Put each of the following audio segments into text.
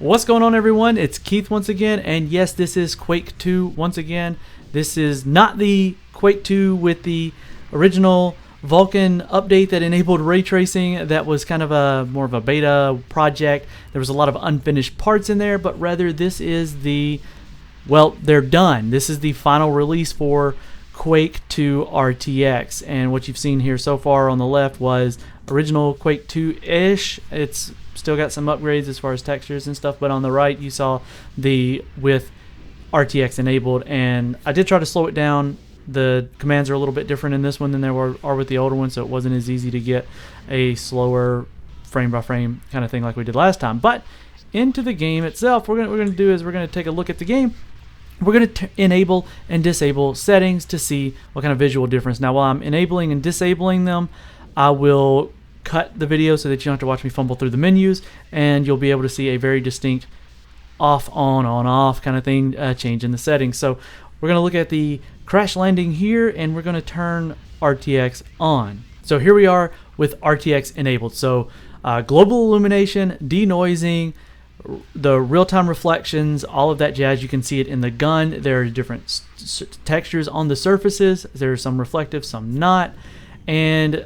What's going on, everyone? It's Keith once again, and yes, this is Quake 2 once again. This is not the Quake 2 with the original Vulkan update that enabled ray tracing. That was kind of a more of a beta project. There was a lot of unfinished parts in there, but rather this is the, well, they're done. This is the final release for Quake 2 RTX, and what you've seen here so far on the left was original Quake 2-ish. It's still got some upgrades as far as textures and stuff, but on the right you saw the with RTX enabled, and I did try to slow it down. The commands are a little bit different in this one than they are with the older one, so it wasn't as easy to get a slower frame by frame kind of thing like we did last time. But into the game itself, what we're gonna take a look at the game. We're going to enable and disable settings to see what kind of visual difference. Now, while I'm enabling and disabling them, I will cut the video so that you don't have to watch me fumble through the menus, and you'll be able to see a very distinct off, on, off kind of thing change in the settings. So we're going to look at the crash landing here, and we're going to turn RTX on. So here we are with RTX enabled. So global illumination, denoising, the real-time reflections, all of that jazz. You can see it in the gun. There are different textures on the surfaces. There are some reflective, some not, and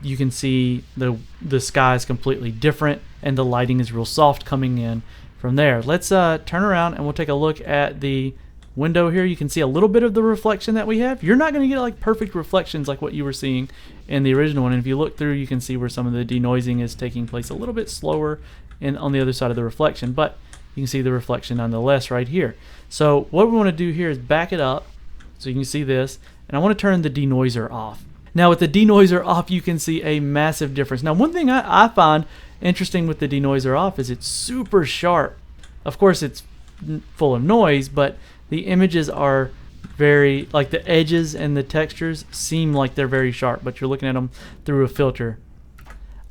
you can see the sky is completely different, and the lighting is real soft coming in from there. Let's turn around and we'll take a look at the window here. You can see a little bit of the reflection that we have. You're not going to get like perfect reflections like what you were seeing in the original one, and if you look through, you can see where some of the denoising is taking place a little bit slower on the other side of the reflection, but you can see the reflection nonetheless right here. So what we want to do here is back it up so you can see this, and I want to turn the denoiser off. Now with the denoiser off, you can see a massive difference. Now one thing I find interesting with the denoiser off is it's super sharp. Of course it's full of noise, but the images are very, like the edges and the textures seem like they're very sharp, but you're looking at them through a filter.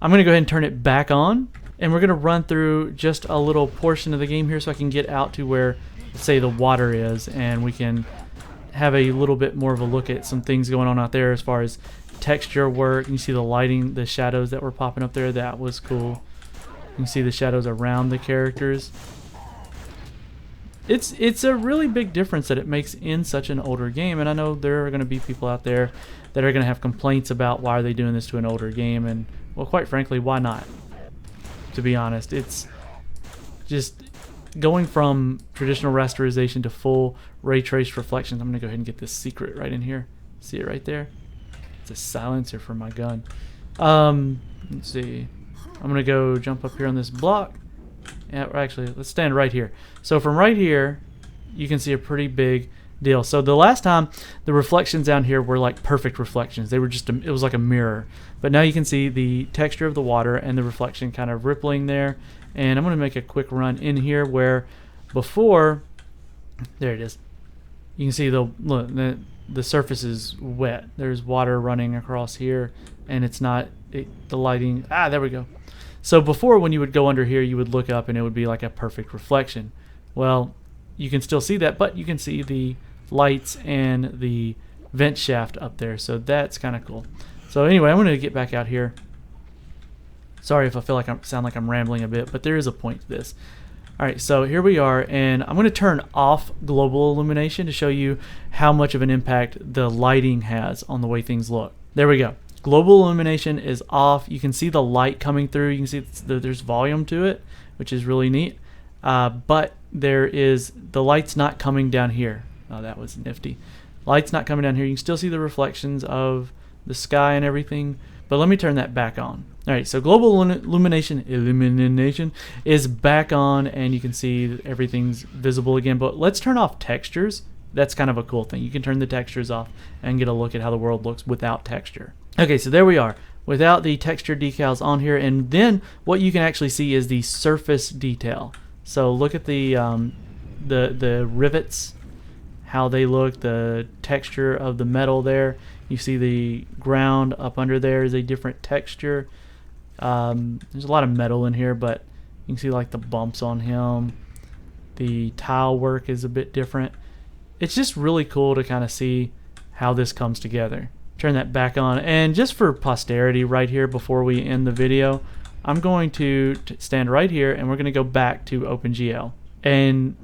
I'm going to go ahead and turn it back on, and we're going to run through just a little portion of the game here so I can get out to where, say, the water is, and we can have a little bit more of a look at some things going on out there as far as texture work. You see the lighting, the shadows that were popping up there. That was cool. You can see the shadows around the characters. It's a really big difference that it makes in such an older game, and I know there are going to be people out there that are going to have complaints about why are they doing this to an older game, and, well, quite frankly, why not? To be honest, it's just going from traditional rasterization to full ray traced reflections. I'm going to go ahead and get this secret right in here. See it right there? It's a silencer for my gun. Let's see. I'm going to go jump up here on this block. Yeah, actually, let's stand right here. So from right here, you can see a pretty big deal. So the last time, the reflections down here were like perfect reflections. They were just, it was like a mirror. But now you can see the texture of the water and the reflection kind of rippling there. And I'm going to make a quick run in here where before, there it is. You can see the surface is wet. There's water running across here, and it's not, the lighting, there we go. So before, when you would go under here, you would look up and it would be like a perfect reflection. Well, you can still see that, but you can see the lights and the vent shaft up there, so that's kind of cool. So anyway, I'm going to get back out here. Sorry if I feel like I sound like I'm rambling a bit, but there is a point to this. Alright, so here we are, and I'm going to turn off global illumination to show you how much of an impact the lighting has on the way things look. There we go. Global illumination is off. You can see the light coming through. You can see there's volume to it, which is really neat. But there is, the light's not coming down here. Oh, that was nifty. Light's not coming down here. You can still see the reflections of the sky and everything, but let me turn that back on. Alright, so global illumination is back on, and you can see everything's visible again, but let's turn off textures. That's kind of a cool thing. You can turn the textures off and get a look at how the world looks without texture. Okay, so there we are, without the texture decals on here, and then what you can actually see is the surface detail. So look at the rivets, how they look, the texture of the metal there. You see the ground up under there is a different texture. There's a lot of metal in here, but you can see like the bumps on him. The tile work is a bit different. It's just really cool to kind of see how this comes together. Turn that back on, and just for posterity right here before we end the video, I'm going to stand right here, and we're going to go back to OpenGL. And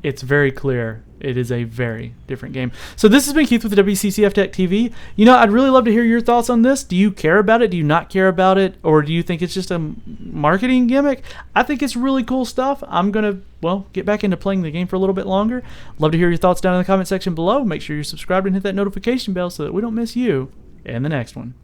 it's very clear it is a very different game. So this has been Keith with the WCCF Tech TV. You know, I'd really love to hear your thoughts on this. Do you care about it? Do you not care about it? Or do you think it's just a marketing gimmick? I think it's really cool stuff. I'm going to, well, get back into playing the game for a little bit longer. Love to hear your thoughts down in the comment section below. Make sure you're subscribed and hit that notification bell so that we don't miss you in the next one.